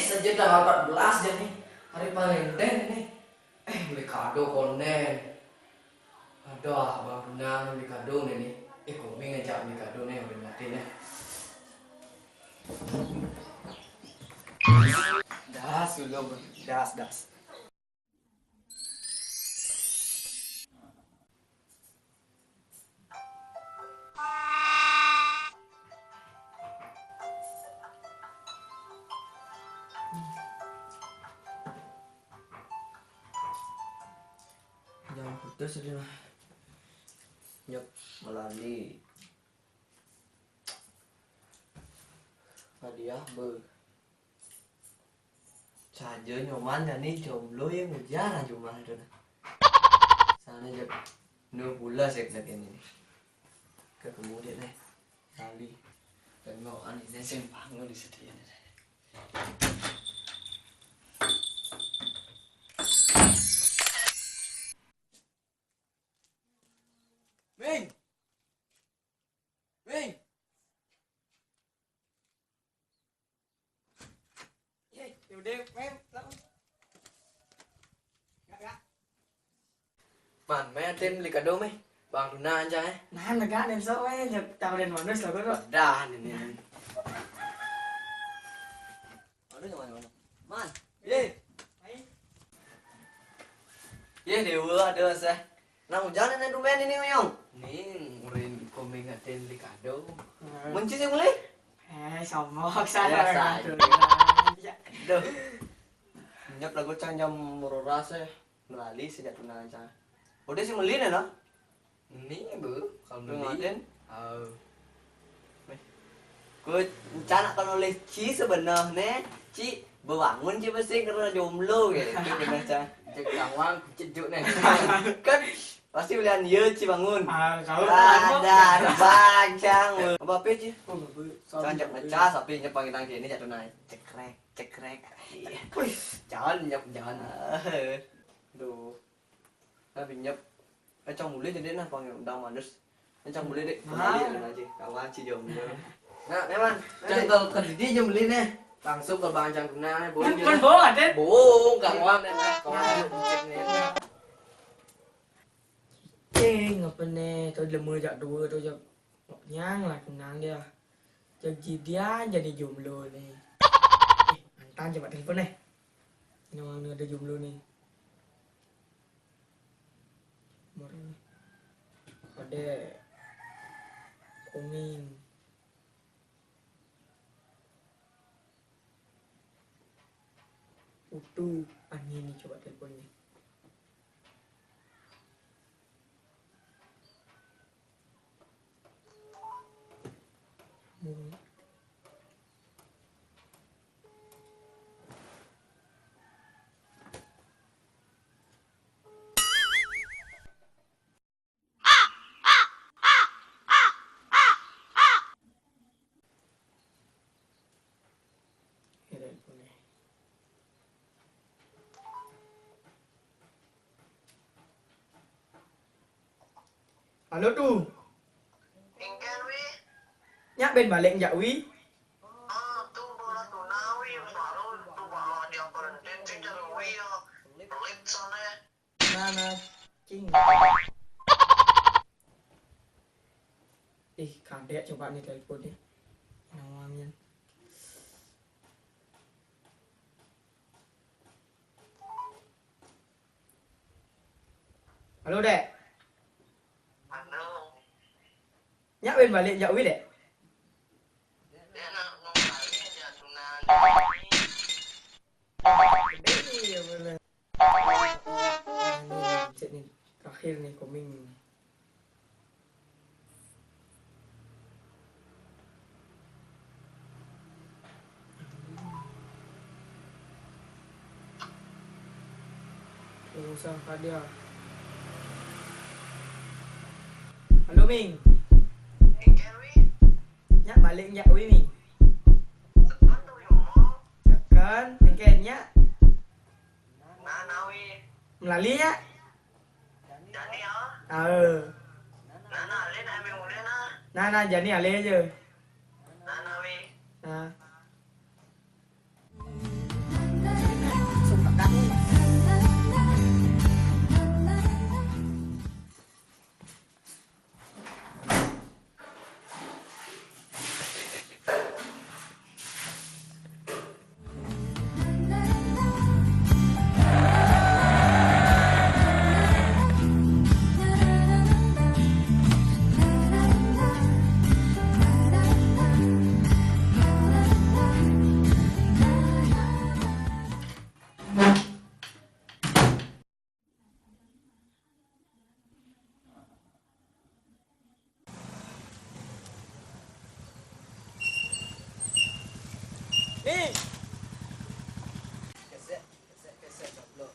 saja tanggal 14 ya nih. Hari Valentine nih. Beli kado konen. Aduh, Bang Duna beli kado nih. Kami ngajak beli kado nih, udah ngatin ya. Das dulu, das. Jangan putus aja lah. Nyok melani. Hadiah ber. Saja nyoman ya nih jomblo yang ngejar cuma itu nah. Sana aja 2 bulan saya kena ini. Ketemu dia nih. Kali. Tengok aneh sempang di situ ya. Ming. Udah, Mem, Man, mấy tên beli kado mấy Bang Duna aja Nah, nggak nih so, tahu dan manus lah kok. Dah ini. Manus mana? Man, ye dewa ada sah. Nah hujan ini dumen ini oyong. Nih, ngurin komeng ngatain beli kado. Menci sih mulai? Somok saya. Duh. Nyap lagu canjam mururasa melalui sejak tunangan. Udah sih melin ya no? Ini bu, kalau melin. Gue rencana kalau oleh Ci sebenarnya Ci bangun Ci pasti karena jomblo gitu. Benar Ca. Cek kawang cejuk nih. Kan pasti pilihan iya Ci bangun. Kau ada bacang. Apa apa Ci? Canjak ngecas tapi nyepangin tangki ini jatuh naik. Cekrek. Jangan nyep jangan. Duh. Tapi nyep trong mulai jadi nah panggil undang manus. Trong mulai deh kembali aja. Kawan Ci jomblo. Nah, memang. Jangan ke dia jam beli nih. Langsung ke Bang Bang Duna nih, bohong. kan bohong ada. Bohong, kawan nih. Kawan cek nih. Ngapa nih? Tôi lemu jak dua tôi jak nyang lah kenang dia. Jadi dia jadi jomblo nih. Antan coba telepon nih. Ini orang ada jomblo nih. Kemarin ada koming. Utuh aneh nih coba teleponnya. Halo tuh. Ingkan wi. Nhắc bên bà lệnh dạ quý. Tu bola tu na wi baru tu baru dia berhenti tidak wi. Pelit sana. Mana cing. Kadek coba nih telepon deh. Namanya. Halo Dek. Nhắc bên bà lệnh dạ quý Dek. Chuyện này terakhir nih koming. Usah dia. Halo Ming. Nhắc bà lệnh dạ quý Ming. Kan, tengkennya melalui ya. Nah, jadi ale aja. Nah. Nih. Kesek goblok.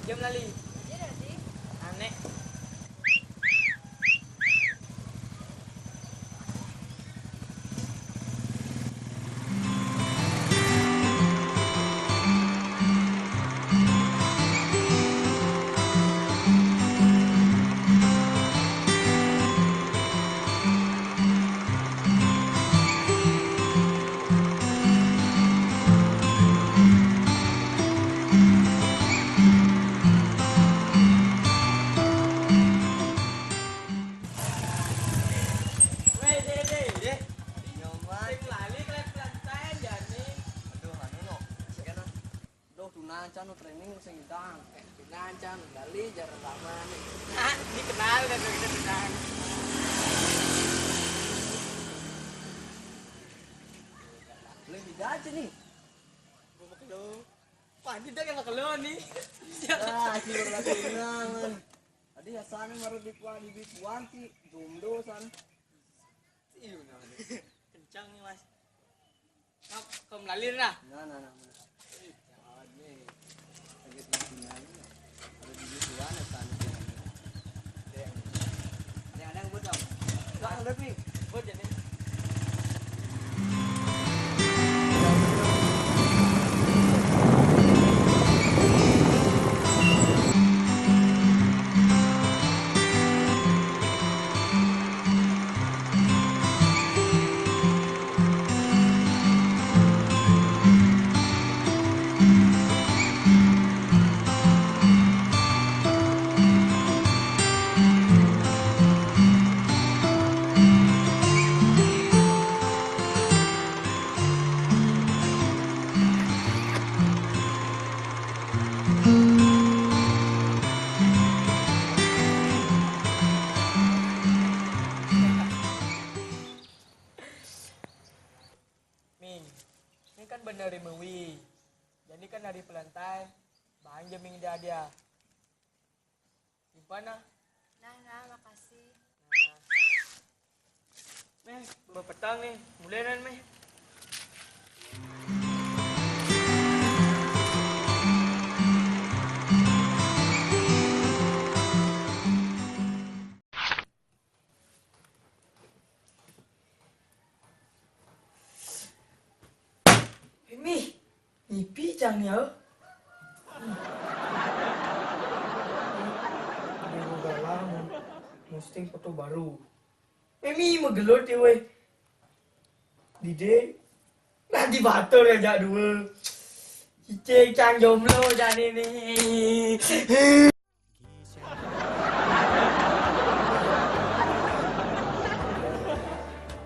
Jam lali. Iya nanti. Aneh. Weh, deh. Nyoman. Sing lali pelan-pelan jane. Aduh, anu no. Sekian. Duh, tuna canu training sing idang. Kencan, lali jarang lama nih. Ah, dikenal dan kita kenal. Boleh tidak aja nih. Gua makan lo. Pandi dah yang makan lo nih. Ah, si berlaku kenangan. Tadi ya sana marah di kuan si jomblo san. Iya, kencang nih mas. Kamu lalir nah. Nah. Lagi tunai. Ada di kuan san. Ada yang buat dong. Enggak ada pi. Buat jadi. Min, ini kan benar hari Mewi. Jadi kan hari pelantai, bang jamin dia. Gimana? Nah, makasih. Meh, berpetang nih, mulai kan meh. Mi, nyipi cang ya. Dia udah lama, posting foto baru. Mi magelot ya weh. Dide, nah di batur ya jak dua. Cicing cang jomblo jadi nih.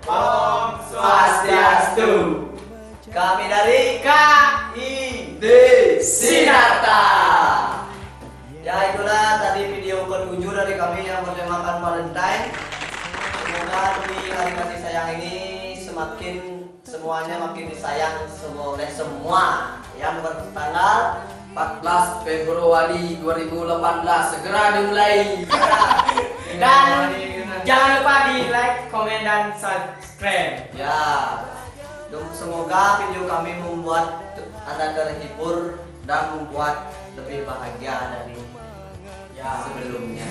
Om Swastiastu. Kami dari KID Sinarta. Ya itulah tadi video ke-7 dari kami yang bertemakan Valentine. Semoga di hari kasih sayang ini semuanya makin disayang oleh semua. Yang bertanggal 14 Februari 2018 segera dimulai. Dan jangan lupa di like, komen, dan subscribe. ya. Semoga video kami membuat Anda terhibur dan membuat lebih bahagia dari sebelumnya.